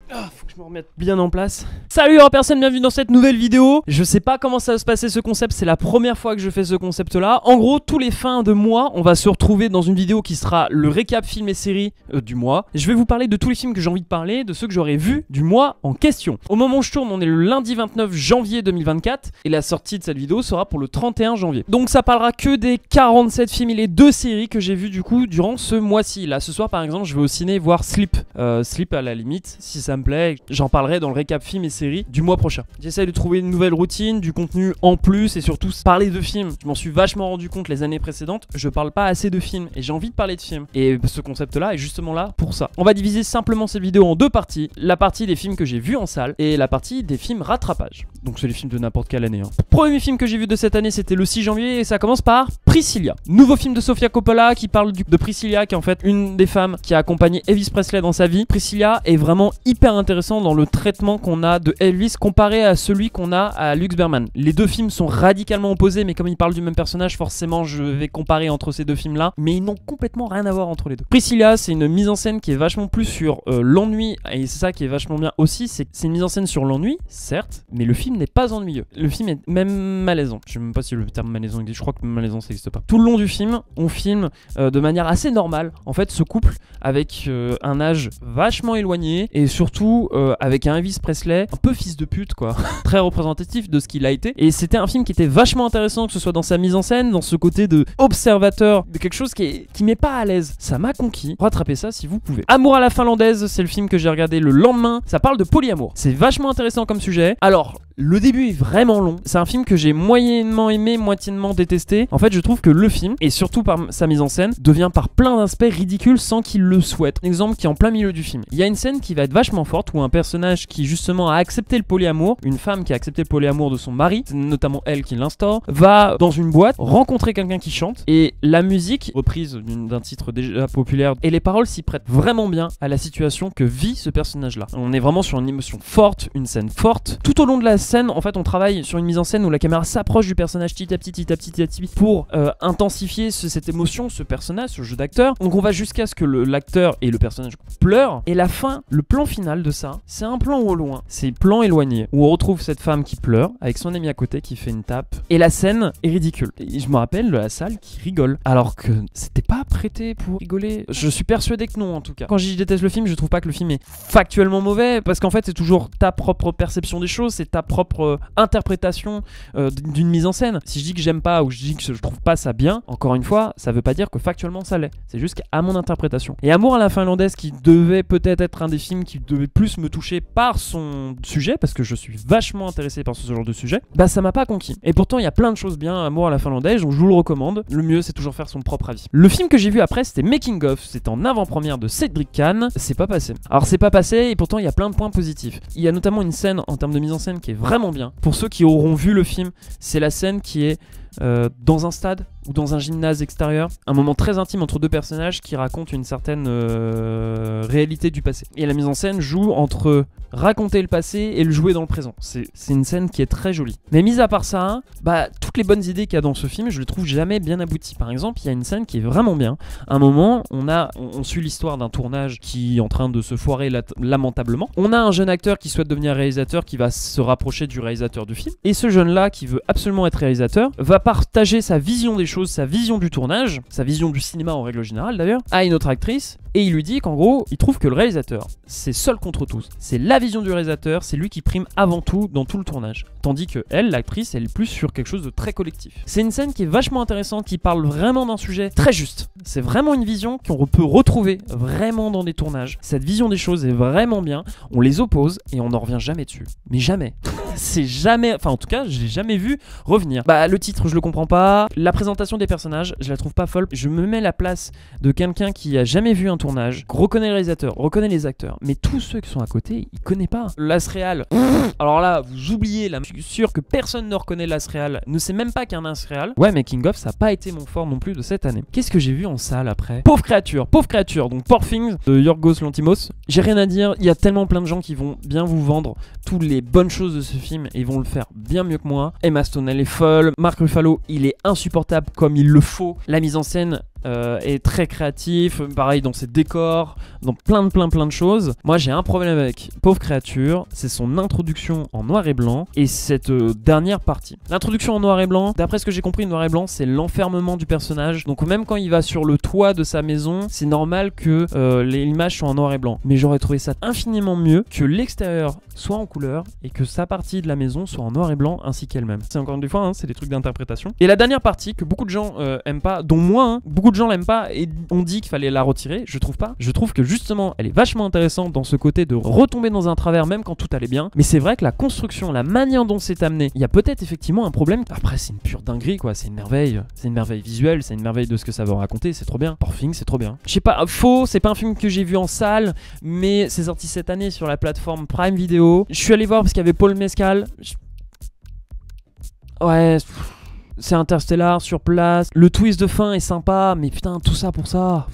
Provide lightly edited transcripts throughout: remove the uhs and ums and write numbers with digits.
Faut que je me remette bien en place. Salut personne, bienvenue dans cette nouvelle vidéo. Je sais pas comment ça va se passer ce concept, c'est la première fois que je fais ce concept là. En gros, tous les fins de mois, on va se retrouver dans une vidéo qui sera le récap film et série du mois. Je vais vous parler de tous les films que j'ai envie de parler, de ceux que j'aurais vus du mois en question. Au moment où je tourne, on est le lundi 29 janvier 2024 et la sortie de cette vidéo sera pour le 31 janvier. Donc ça parlera que des 47 films et les 2 séries que j'ai vues du coup durant ce mois-ci. Là, ce soir par exemple, je vais au ciné voir Sleep. Sleep à la limite, si ça me plaît, j'en parlerai dans le récap film et série du mois prochain. J'essaye de trouver une nouvelle routine, du contenu en plus et surtout parler de films. Je m'en suis vachement rendu compte les années précédentes, je parle pas assez de films et j'ai envie de parler de films. Et ce concept là est justement là pour ça. On va diviser simplement cette vidéo en 2 parties. La partie des films que j'ai vus en salle et la partie des films rattrapage. Donc c'est les films de n'importe quelle année. Premier film que j'ai vu de cette année, c'était le 6 janvier et ça commence par Priscilla. Nouveau film de Sofia Coppola qui parle de Priscilla, qui est en fait une des femmes qui a accompagné Elvis Presley dans sa vie. Priscilla est vraiment hyper intéressant dans le traitement qu'on a de Elvis comparé à celui qu'on a à Lux Berman. Les 2 films sont radicalement opposés, mais comme ils parlent du même personnage, forcément je vais comparer entre ces 2 films là, mais ils n'ont complètement rien à voir entre les 2. Priscilla, c'est une mise en scène qui est vachement plus sur l'ennui, et c'est ça qui est vachement bien aussi, c'est une mise en scène sur l'ennui, certes, mais le film n'est pas ennuyeux. Le film est même malaisant. Je sais même pas si le terme malaisant existe, je crois que malaisant ça n'existe pas. Tout le long du film, on filme de manière assez normale, en fait, ce couple avec un âge vachement éloigné et surtout avec un Elvis Presley un peu fils de pute quoi, très représentatif de ce qu'il a été. Et c'était un film qui était vachement intéressant, que ce soit dans sa mise en scène, dans ce côté de observateur, de quelque chose qui m'est pas à l'aise. Ça m'a conquis. Rattrapez ça si vous pouvez. Amour à la finlandaise, c'est le film que j'ai regardé le lendemain. Ça parle de polyamour. C'est vachement intéressant comme sujet. Alors, le début est vraiment long. C'est un film que j'ai moyennement aimé, moyennement détesté. En fait, je trouve que le film, et surtout par sa mise en scène, devient par plein d'aspects ridicules sans qu'il le souhaite. Un exemple qui est en plein milieu du film. Il y a une scène qui va être vachement forte où un personnage qui justement a accepté le polyamour, une femme qui a accepté le polyamour de son mari, c'est notamment elle qui l'instaure, va dans une boîte rencontrer quelqu'un qui chante et la musique, reprise d'un titre déjà populaire, et les paroles s'y prêtent vraiment bien à la situation que vit ce personnage-là. On est vraiment sur une émotion forte, une scène forte. Tout au long de la scène, en fait, on travaille sur une mise en scène où la caméra s'approche du personnage petit à petit pour intensifier cette émotion, ce personnage, ce jeu d'acteur. Donc on va jusqu'à ce que l'acteur et le personnage pleurent. Et la fin, le plan final de ça, c'est un plan au loin, c'est plan éloigné où on retrouve cette femme qui pleure avec son ami à côté qui fait une tape. Et la scène est ridicule. Et je me rappelle de la salle qui rigole alors que c'était pas prêté pour rigoler. Je suis persuadé que non en tout cas. Quand je déteste le film, je trouve pas que le film est factuellement mauvais parce qu'en fait c'est toujours ta propre perception des choses, c'est ta propre interprétation d'une mise en scène. Si je dis que j'aime pas ou je dis que je trouve pas ça bien, encore une fois, ça veut pas dire que factuellement ça l'est. C'est juste qu'à mon interprétation. Et Amour à la finlandaise, qui devait peut-être être un des films qui devait plus me toucher par son sujet, parce que je suis vachement intéressé par ce genre de sujet, bah ça m'a pas conquis. Et pourtant il y a plein de choses bien à Amour à la finlandaise, donc je vous le recommande. Le mieux c'est toujours faire son propre avis. Le film que j'ai vu après, c'était Making of, c'est en avant-première de Cédric Kahn. C'est pas passé. Alors c'est pas passé et pourtant il y a plein de points positifs. Il y a notamment une scène en termes de mise en scène qui est vraiment bien. Pour ceux qui auront vu le film, c'est la scène qui est dans un stade ou dans un gymnase extérieur, un moment très intime entre 2 personnages qui racontent une certaine réalité du passé. Et la mise en scène joue entre raconter le passé et le jouer dans le présent. C'est une scène qui est très jolie. Mais mis à part ça, bah, toutes les bonnes idées qu'il y a dans ce film, je les trouve jamais bien abouties. Par exemple, il y a une scène qui est vraiment bien. À un moment, on suit l'histoire d'un tournage qui est en train de se foirer lamentablement. On a un jeune acteur qui souhaite devenir réalisateur, qui va se rapprocher du réalisateur du film. Et ce jeune-là, qui veut absolument être réalisateur, va partager sa vision des choses, sa vision du tournage, sa vision du cinéma en règle générale d'ailleurs, à une autre actrice. Et il lui dit qu'en gros, il trouve que le réalisateur, c'est seul contre tous. C'est la vision du réalisateur, c'est lui qui prime avant tout dans tout le tournage. Tandis que elle, l'actrice, elle est plus sur quelque chose de très collectif. C'est une scène qui est vachement intéressante, qui parle vraiment d'un sujet très juste. C'est vraiment une vision qu'on peut retrouver vraiment dans des tournages. Cette vision des choses est vraiment bien. On les oppose et on n'en revient jamais dessus. Mais jamais. C'est jamais... Enfin, en tout cas, je l'ai jamais vu revenir. Bah, le titre, je le comprends pas. La présentation des personnages, je la trouve pas folle. Je me mets à la place de quelqu'un qui a jamais vu un tournage, reconnaît le réalisateur, reconnaît les acteurs, mais tous ceux qui sont à côté, ils connaissent pas. L'Asréal. Alors là, vous oubliez là. Je suis sûr que personne ne reconnaît l'Asréal, ne sait même pas qu'il y a un Asréal. Ouais, Making of, ça a pas été mon fort non plus de cette année. Qu'est-ce que j'ai vu en salle après? Pauvre créature, donc Poor Things de Yorgos Lanthimos. J'ai rien à dire, il y a tellement plein de gens qui vont bien vous vendre toutes les bonnes choses de ce film et ils vont le faire bien mieux que moi. Emma Stone, elle est folle. Mark Ruffalo, il est insupportable comme il le faut. La mise en scène est très créatif, pareil dans ses décors, dans plein de choses. Moi j'ai un problème avec Pauvre créature, c'est son introduction en noir et blanc et cette dernière partie. L'introduction en noir et blanc, d'après ce que j'ai compris, noir et blanc c'est l'enfermement du personnage. Donc même quand il va sur le toit de sa maison, c'est normal que les images soient en noir et blanc. Mais j'aurais trouvé ça infiniment mieux que l'extérieur soit en couleur et que sa partie de la maison soit en noir et blanc ainsi qu'elle-même. C'est encore une fois, hein, c'est des trucs d'interprétation. Et la dernière partie que beaucoup de gens aiment pas, dont moi, hein, beaucoup de gens l'aiment pas et on dit qu'il fallait la retirer, je trouve pas. Je trouve que justement, elle est vachement intéressante dans ce côté de retomber dans un travers même quand tout allait bien. Mais c'est vrai que la construction, la manière dont c'est amené, il y a peut-être effectivement un problème. Après, c'est une pure dinguerie quoi, c'est une merveille visuelle, c'est une merveille de ce que ça veut raconter, c'est trop bien. Poor Things, c'est trop bien. Je sais pas, faux, c'est pas un film que j'ai vu en salle, mais c'est sorti cette année sur la plateforme Prime Video. Je suis allé voir parce qu'il y avait Paul Mescal. Ouais, c'est Interstellar sur place. Le twist de fin est sympa, mais putain, tout ça pour ça.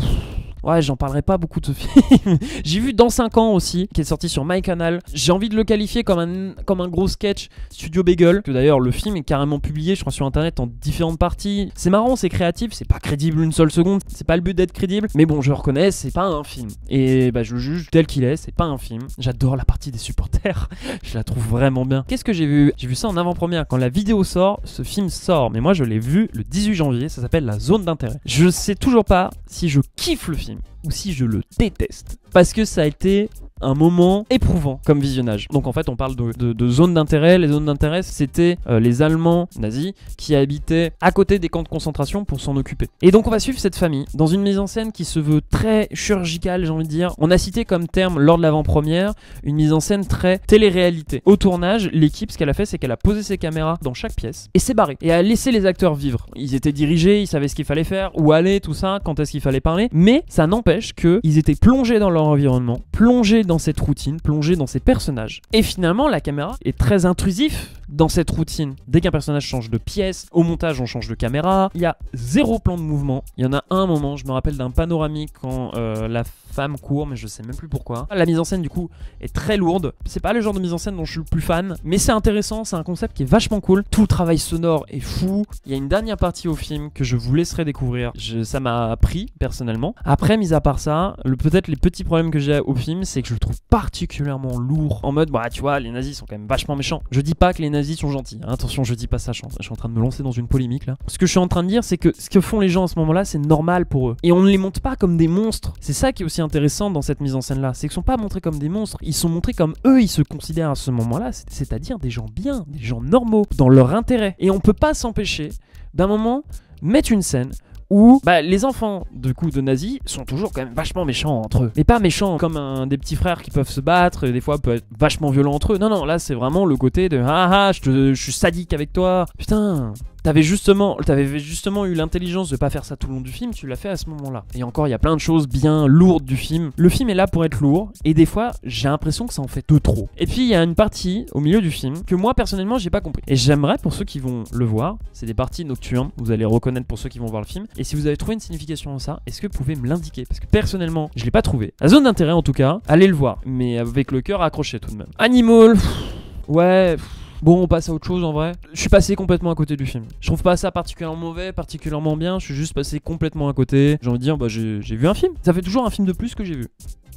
Ouais, j'en parlerai pas beaucoup de ce film. J'ai vu Dans 5 ans aussi, qui est sorti sur MyCanal. J'ai envie de le qualifier comme un gros sketch Studio Bagel. Que d'ailleurs, le film est carrément publié, je crois, sur internet en différentes parties. C'est marrant, c'est créatif, c'est pas crédible une seule seconde. C'est pas le but d'être crédible. Mais bon, je reconnais, c'est pas un film. Et bah, je le juge tel qu'il est, c'est pas un film. J'adore la partie des supporters. Je la trouve vraiment bien. Qu'est-ce que j'ai vu? J'ai vu ça en avant-première. Quand la vidéo sort, ce film sort. Mais moi, je l'ai vu le 18 janvier. Ça s'appelle La Zone d'intérêt. Je sais toujours pas si je kiffe le film ou si je le déteste. Parce que ça a été un moment éprouvant comme visionnage. Donc en fait on parle de zones d'intérêt. Les zones d'intérêt c'était les Allemands nazis qui habitaient à côté des camps de concentration pour s'en occuper. Et donc on va suivre cette famille dans une mise en scène qui se veut très chirurgicale, j'ai envie de dire. On a cité comme terme lors de l'avant-première une mise en scène très télé-réalité. Au tournage, l'équipe ce qu'elle a fait c'est qu'elle a posé ses caméras dans chaque pièce et s'est barrée et a laissé les acteurs vivre. Ils étaient dirigés, ils savaient ce qu'il fallait faire, où aller, tout ça, quand est-ce qu'il fallait parler, mais ça n'empêche qu'ils étaient plongés dans leur environnement, plongés dans cette routine, plongés dans ces personnages. Et finalement, la caméra est très intrusif dans cette routine. Dès qu'un personnage change de pièce, au montage on change de caméra, il y a zéro plan de mouvement. Il y en a un moment, je me rappelle d'un panoramique quand la femme court, mais je sais même plus pourquoi. La mise en scène du coup est très lourde. C'est pas le genre de mise en scène dont je suis le plus fan, mais c'est intéressant, c'est un concept qui est vachement cool. Tout le travail sonore est fou. Il y a une dernière partie au film que je vous laisserai découvrir. Ça m'a pris personnellement. Après, mis à part ça, peut-être les petits problèmes que j'ai au film, c'est que je le trouve particulièrement lourd. En mode, bah tu vois, les nazis sont quand même vachement méchants. Je dis pas que les nazis sont gentils, hein. Attention, je dis pas ça, je suis en train de me lancer dans une polémique là. Ce que je suis en train de dire, c'est que ce que font les gens à ce moment-là, c'est normal pour eux. Et on ne les montre pas comme des monstres. C'est ça qui est aussi intéressant dans cette mise en scène là, c'est qu'ils sont pas montrés comme des monstres, ils sont montrés comme eux, ils se considèrent à ce moment-là, c'est-à-dire des gens bien, des gens normaux, dans leur intérêt. Et on peut pas s'empêcher d'un moment mettre une scène où les enfants de nazis sont toujours quand même vachement méchants entre eux. Mais pas méchants comme des petits frères qui peuvent se battre, et des fois peuvent être vachement violents entre eux. Non, non, là c'est vraiment le côté de je suis sadique avec toi. Putain, t'avais justement eu l'intelligence de pas faire ça tout le long du film, tu l'as fait à ce moment-là. Et encore, il y a plein de choses bien lourdes du film. Le film est là pour être lourd, et des fois, j'ai l'impression que ça en fait de trop. Et puis, il y a une partie au milieu du film que moi, personnellement, j'ai pas compris. Et j'aimerais, pour ceux qui vont le voir, c'est des parties nocturnes, vous allez reconnaître pour ceux qui vont voir le film. Et si vous avez trouvé une signification à ça, est-ce que vous pouvez me l'indiquer? Parce que personnellement, je l'ai pas trouvé. La zone d'intérêt, en tout cas, allez le voir, mais avec le cœur accroché tout de même. Animal, ouais... Bon, on passe à autre chose en vrai. Je suis passé complètement à côté du film. Je trouve pas ça particulièrement mauvais, particulièrement bien. Je suis juste passé complètement à côté. J'ai envie de dire, j'ai vu un film. Ça fait toujours un film de plus que j'ai vu.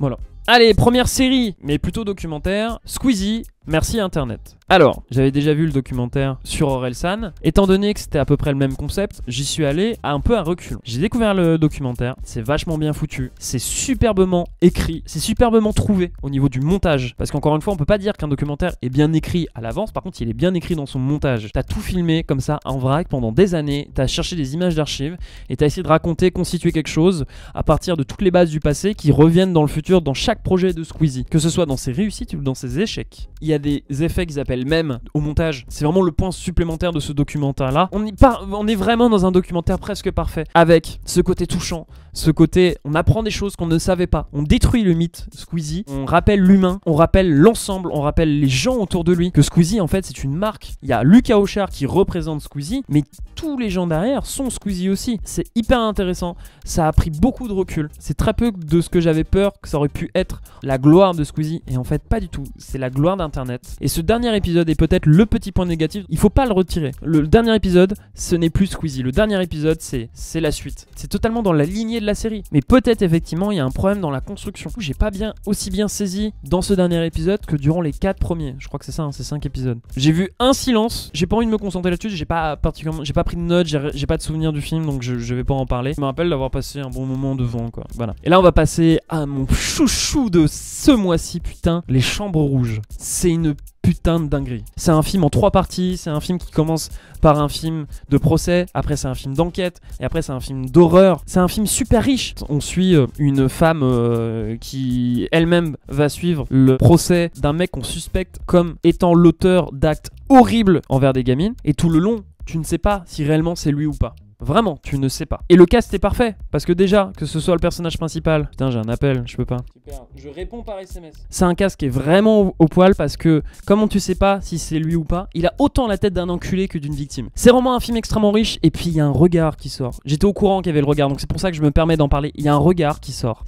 Voilà. Allez, première série, mais plutôt documentaire. Squeezie, merci Internet. Alors, j'avais déjà vu le documentaire sur Orelsan. Étant donné que c'était à peu près le même concept, j'y suis allé un peu à reculons. J'ai découvert le documentaire, c'est vachement bien foutu, c'est superbement écrit, c'est superbement trouvé au niveau du montage. Parce qu'encore une fois, on peut pas dire qu'un documentaire est bien écrit à l'avance, par contre il est bien écrit dans son montage. T'as tout filmé comme ça en vrac pendant des années, t'as cherché des images d'archives et t'as essayé de raconter, constituer quelque chose à partir de toutes les bases du passé qui reviennent dans le futur dans chaque projet de Squeezie, que ce soit dans ses réussites ou dans ses échecs. Il y a des effets qu'ils appellent même au montage. C'est vraiment le point supplémentaire de ce documentaire-là. On est vraiment dans un documentaire presque parfait, avec ce côté touchant, ce côté, on apprend des choses qu'on ne savait pas. On détruit le mythe Squeezie, on rappelle l'humain, on rappelle l'ensemble, on rappelle les gens autour de lui, que Squeezie en fait c'est une marque. Il y a Lucas Auchard qui représente Squeezie, mais tous les gens derrière sont Squeezie aussi. C'est hyper intéressant, ça a pris beaucoup de recul. C'est très peu de ce que j'avais peur que ça aurait pu être la gloire de Squeezie, et en fait pas du tout. C'est la gloire d'Internet. internet. Et ce dernier épisode est peut-être le petit point négatif, il faut pas le retirer. Le dernier épisode, ce n'est plus Squeezie. Le dernier épisode, c'est la suite. C'est totalement dans la lignée de la série. Mais peut-être effectivement, il y a un problème dans la construction. J'ai pas aussi bien saisi dans ce dernier épisode que durant les 4 premiers. Je crois que c'est ça, hein, c'est 5 épisodes. J'ai vu un silence, j'ai pas envie de me concentrer là-dessus, j'ai pas pris de notes, j'ai pas de souvenir du film, donc je vais pas en parler. Je me rappelle d'avoir passé un bon moment devant, quoi. Voilà. Et là, on va passer à mon chouchou de ce mois-ci, putain, Les Chambres Rouges. C'est une putain de dinguerie. C'est un film en 3 parties, c'est un film qui commence par un film de procès, après c'est un film d'enquête, et après c'est un film d'horreur. C'est un film super riche. On suit une femme qui elle-même va suivre le procès d'un mec qu'on suspecte comme étant l'auteur d'actes horribles envers des gamines, et tout le long, tu ne sais pas si réellement c'est lui ou pas. Vraiment, tu ne sais pas. Et le cast est parfait, parce que déjà, que ce soit le personnage principal... Putain, j'ai un appel, je peux pas. Super, je réponds par SMS. C'est un cast qui est vraiment au poil, parce que, comment tu sais pas si c'est lui ou pas, il a autant la tête d'un enculé que d'une victime. C'est vraiment un film extrêmement riche, et puis il y a un regard qui sort. J'étais au courant qu'il y avait le regard, donc c'est pour ça que je me permets d'en parler. Il y a un regard qui sort.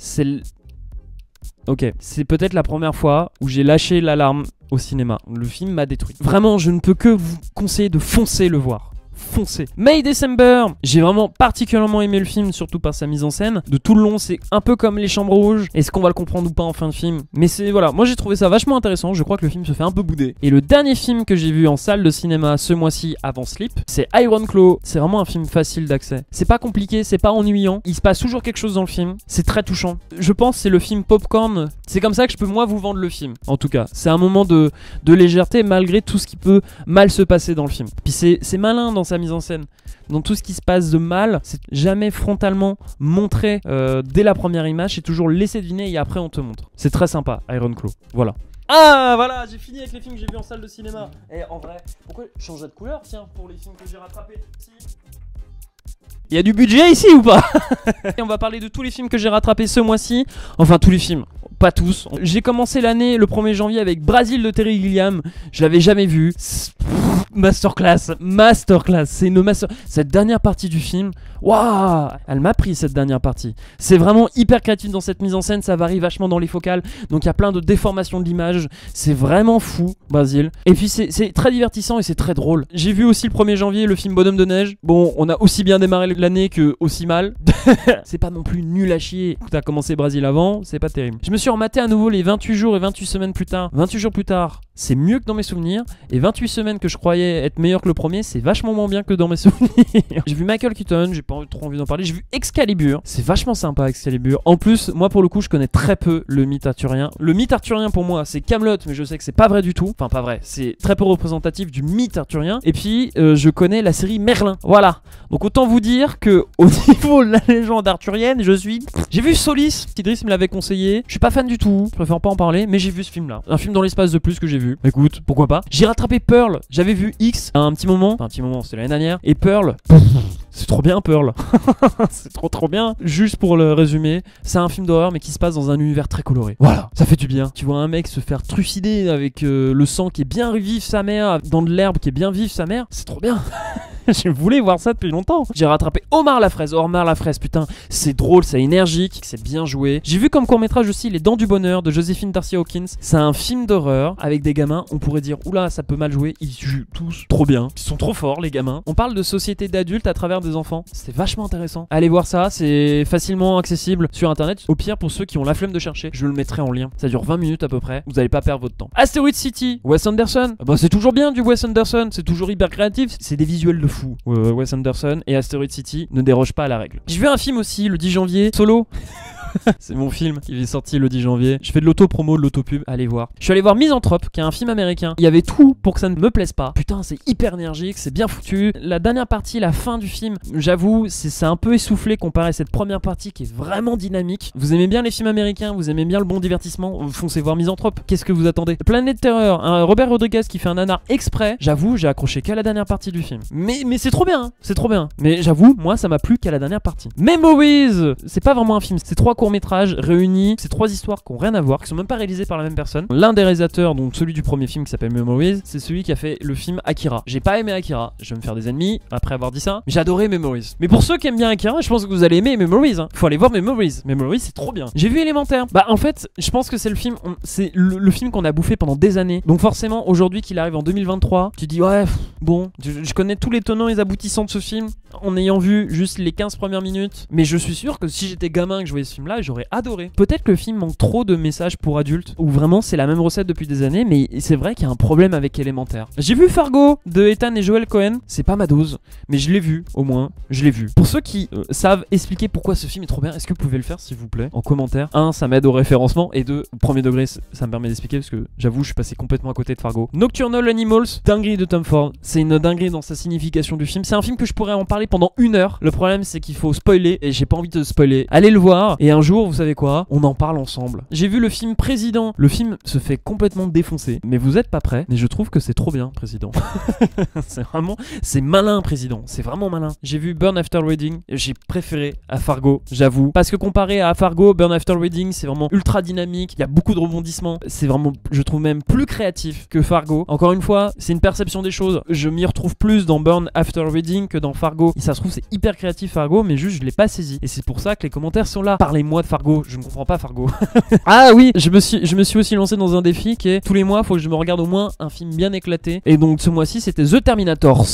Ok, c'est peut-être la première fois où j'ai lâché l'alarme au cinéma. Le film m'a détruit. Vraiment, je ne peux que vous conseiller de foncer le voir. Foncé. May December, j'ai vraiment particulièrement aimé le film, surtout par sa mise en scène. De tout le long, c'est un peu comme Les Chambres Rouges. Est-ce qu'on va le comprendre ou pas en fin de film? Mais c'est voilà, moi j'ai trouvé ça vachement intéressant. Je crois que le film se fait un peu bouder. Et le dernier film que j'ai vu en salle de cinéma ce mois-ci avant Sleep, c'est Iron Claw. C'est vraiment un film facile d'accès. C'est pas compliqué, c'est pas ennuyant. Il se passe toujours quelque chose dans le film. C'est très touchant. Je pense que c'est le film popcorn. C'est comme ça que je peux moi vous vendre le film. En tout cas, c'est un moment de légèreté malgré tout ce qui peut mal se passer dans le film. Puis c'est malin dans sa mise en scène. Dans tout ce qui se passe de mal, c'est jamais frontalement montré dès la première image, c'est toujours laissé deviner et après on te montre. C'est très sympa, Iron Claw. Voilà. Ah voilà, j'ai fini avec les films que j'ai vus en salle de cinéma. Et en vrai, pourquoi changer de couleur, tiens, pour les films que j'ai rattrapés si. Il y a du budget ici ou pas? Et on va parler de tous les films que j'ai rattrapés ce mois-ci. Enfin, tous les films. Pas tous. J'ai commencé l'année le 1er janvier avec Brazil de Terry Gilliam. Je l'avais jamais vu. Masterclass. C'est une cette dernière partie du film. Waouh, elle m'a pris cette dernière partie. C'est vraiment hyper créatif dans cette mise en scène. Ça varie vachement dans les focales. Donc il y a plein de déformations de l'image. C'est vraiment fou, Brazil. Et puis c'est très divertissant et c'est très drôle. J'ai vu aussi le 1er janvier le film Bonhomme de neige. Bon, on a aussi bien démarré l'année que aussi mal. C'est pas non plus nul à chier. T'as commencé Brazil avant, c'est pas terrible. Je me suis rematé à nouveau les 28 jours et 28 semaines plus tard. 28 jours plus tard, c'est mieux que dans mes souvenirs. Et 28 semaines que je croyais être meilleur que le premier, c'est vachement moins bien que dans mes souvenirs. J'ai vu Michael Keaton, j'ai pas trop envie d'en parler. J'ai vu Excalibur, c'est vachement sympa Excalibur. En plus, moi pour le coup, je connais très peu le mythe arthurien. Le mythe arthurien pour moi, c'est Camelot, mais je sais que c'est pas vrai du tout. Enfin, pas vrai, c'est très peu représentatif du mythe arthurien. Et puis, je connais la série Merlin. Voilà. Donc autant vous dire que au niveau de la légende arthurienne, j'ai vu Solis, Idriss me l'avait conseillé. Je suis pas fan du tout, je préfère pas en parler, mais j'ai vu ce film là. Un film dans l'espace de plus que j'ai vu. Écoute, pourquoi pas. J'ai rattrapé Pearl, j'avais vu X à un petit moment, c'était l'année dernière. Et Pearl, c'est trop bien Pearl. C'est trop bien. Juste pour le résumer, c'est un film d'horreur mais qui se passe dans un univers très coloré. Voilà, ça fait du bien. Tu vois un mec se faire trucider avec le sang qui est bien vif sa mère, dans de l'herbe qui est bien vive sa mère. C'est trop bien. Je voulais voir ça depuis longtemps. J'ai rattrapé Omar la fraise, putain, c'est drôle, c'est énergique, c'est bien joué. J'ai vu comme court-métrage aussi Les Dents du Bonheur de Joséphine Darcy Hawkins. C'est un film d'horreur avec des gamins, on pourrait dire oula, ça peut mal jouer, ils jouent tous trop bien. Ils sont trop forts les gamins. On parle de société d'adultes à travers des enfants. C'est vachement intéressant. Allez voir ça, c'est facilement accessible sur internet. Au pire pour ceux qui ont la flemme de chercher, je le mettrai en lien. Ça dure 20 minutes à peu près, vous allez pas perdre votre temps. Asteroid City, Wes Anderson. Bah c'est toujours bien du Wes Anderson, c'est toujours hyper créatif, c'est des visuels de fou. Wes Anderson et Asteroid City ne dérogent pas à la règle. J'ai vu un film aussi le 10 janvier, Solo. C'est mon film qui est sorti le 10 janvier. Je fais de l'auto-promo, de l'auto-pub, allez voir. Je suis allé voir Misanthrope, qui est un film américain. Il y avait tout pour que ça ne me plaise pas. Putain, c'est hyper énergique, c'est bien foutu. La dernière partie, la fin du film, j'avoue, c'est un peu essoufflé comparé à cette première partie qui est vraiment dynamique. Vous aimez bien les films américains, vous aimez bien le bon divertissement, foncez voir Misanthrope. Qu'est-ce que vous attendez? Planète Terreur, un Robert Rodriguez qui fait un nanar exprès. J'avoue, j'ai accroché qu'à la dernière partie du film. Mais c'est trop bien, hein, c'est trop bien. Mais j'avoue, moi, ça m'a plu qu'à la dernière partie. Memories, c'est pas vraiment un film, c'est 3 courts-métrages réunis. C'est 3 histoires qui ont rien à voir, qui sont même pas réalisées par la même personne. L'un des réalisateurs, donc celui du premier film qui s'appelle Memories, c'est celui qui a fait le film Akira. J'ai pas aimé Akira, je vais me faire des ennemis après avoir dit ça, mais j'ai adoré Memories. Mais pour ceux qui aiment bien Akira, je pense que vous allez aimer Memories, hein. Faut aller voir Memories. Memories, c'est trop bien. J'ai vu Élémentaire. Bah en fait, je pense que c'est le film, c'est le film qu'on a bouffé pendant des années. Donc forcément, aujourd'hui qu'il arrive en 2023, tu dis ouais, bon, je connais tous les tenants et les aboutissants de ce film en ayant vu juste les 15 premières minutes. Mais je suis sûr que si j'étais gamin et que je voyais ce film-là, j'aurais adoré. Peut-être que le film manque trop de messages pour adultes, ou vraiment c'est la même recette depuis des années, mais c'est vrai qu'il y a un problème avec Élémentaire. J'ai vu Fargo de Ethan et Joel Cohen, c'est pas ma dose, mais je l'ai vu, au moins, je l'ai vu. Pour ceux qui savent expliquer pourquoi ce film est trop bien, est-ce que vous pouvez le faire s'il vous plaît, en commentaire? 1, ça m'aide au référencement, et 2, au premier degré, ça me permet d'expliquer, parce que j'avoue, je suis passé complètement à côté de Fargo. Nocturnal Animals, dinguerie de Tom Ford, c'est une dinguerie dans sa signification du film. C'est un film que je pourrais en parler pendant 1 heure. Le problème, c'est qu'il faut spoiler, et j'ai pas envie de spoiler. Allez le voir, et un jour, vous savez quoi, on en parle ensemble. J'ai vu le film Président. Le film se fait complètement défoncer, mais vous êtes pas prêts, mais je trouve que c'est trop bien, Président. c'est malin, Président, c'est vraiment malin. J'ai vu Burn After Reading, j'ai préféré à Fargo, j'avoue, parce que comparé à Fargo, Burn After Reading, c'est vraiment ultra dynamique, il y a beaucoup de rebondissements, c'est vraiment, je trouve même plus créatif que Fargo. Encore une fois, c'est une perception des choses, je m'y retrouve plus dans Burn After Reading que dans Fargo, et ça se trouve c'est hyper créatif Fargo, mais juste je l'ai pas saisi, et c'est pour ça que les commentaires sont là. Parlez-moi de Fargo, je ne comprends pas Fargo. Ah oui, je me suis aussi lancé dans un défi qui est tous les mois, faut que je me regarde au moins un film bien éclaté, et donc ce mois-ci c'était The Terminators.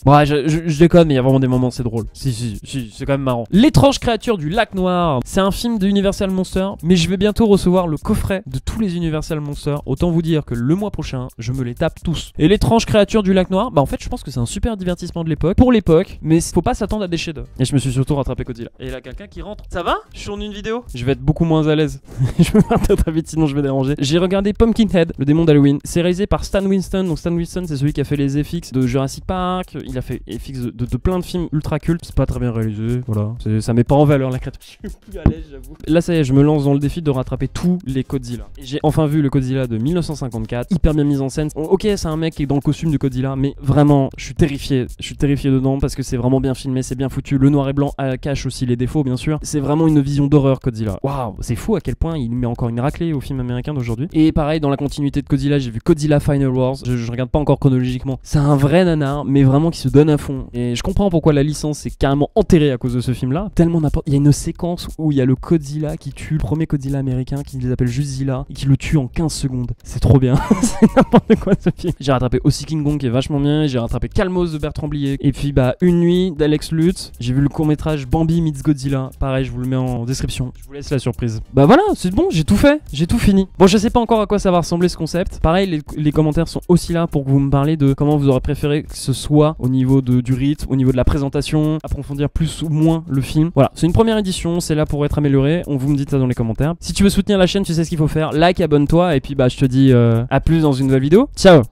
Ouais, je déconne, mais il y a vraiment des moments, c'est drôle. Si, c'est quand même marrant. L'étrange créature du lac noir. C'est un film de Universal Monsters, mais je vais bientôt recevoir le coffret de tous les Universal Monsters. Autant vous dire que le mois prochain, je me les tape tous. Et l'étrange créature du lac noir, bah en fait, je pense que c'est un super divertissement de l'époque, pour l'époque, mais faut pas s'attendre à des chefs-d'œuvre. Et je me suis surtout rattrapé Godzilla. Et là, quelqu'un qui rentre. Ça va? Je tourne une vidéo. Je vais être beaucoup moins à l'aise. Je vais partir très vite, sinon je vais déranger. J'ai regardé Pumpkinhead, le démon d'Halloween. C'est réalisé par Stan Winston. Donc Stan Winston, c'est celui qui a fait les FX de Jurassic Park. Il a fait FX de plein de films ultra cultes. C'est pas très bien réalisé, voilà. Ça met pas en valeur la créature. Je suis plus à l'aise, j'avoue. Là, ça y est, je me lance dans le défi de rattraper tous les Godzilla. Et j'ai enfin vu le Godzilla de 1954, hyper bien mis en scène. Ok, c'est un mec qui est dans le costume de Godzilla, mais vraiment, je suis terrifié. Je suis terrifié dedans parce que c'est vraiment bien filmé, c'est bien foutu. Le noir et blanc cache aussi les défauts, bien sûr. C'est vraiment une vision d'horreur, Godzilla. Waouh, c'est fou à quel point il met encore une raclée au film américain d'aujourd'hui. Et pareil, dans la continuité de Godzilla, j'ai vu Godzilla Final Wars. Je regarde pas encore chronologiquement. C'est un vrai nanar, mais vraiment qui se donne à fond. Et je comprends pourquoi la licence est carrément enterrée à cause de ce film-là. Tellement n'importe. Il y a une séquence où il y a le Godzilla qui tue le premier Godzilla américain, qui les appelle juste Zilla, et qui le tue en 15 secondes. C'est trop bien. C'est n'importe quoi ce film. J'ai rattrapé aussi King Kong qui est vachement bien. J'ai rattrapé Calmos de Bertrand Blier. Et puis bah Une nuit d'Alex Lutz. J'ai vu le court-métrage Bambi meets Godzilla. Pareil, je vous le mets en description. Je vous laisse la surprise. Bah voilà, c'est bon, j'ai tout fait. J'ai tout fini. Bon, je sais pas encore à quoi ça va ressembler ce concept. Pareil, les commentaires sont aussi là pour que vous me parlez de comment vous aurez préféré que ce soit au niveau du rythme, au niveau de la présentation, approfondir plus ou moins le film. Voilà, c'est une première édition, c'est là pour être amélioré. On vous me dit ça dans les commentaires. Si tu veux soutenir la chaîne, tu sais ce qu'il faut faire. Like, abonne-toi et puis bah je te dis à plus dans une nouvelle vidéo. Ciao.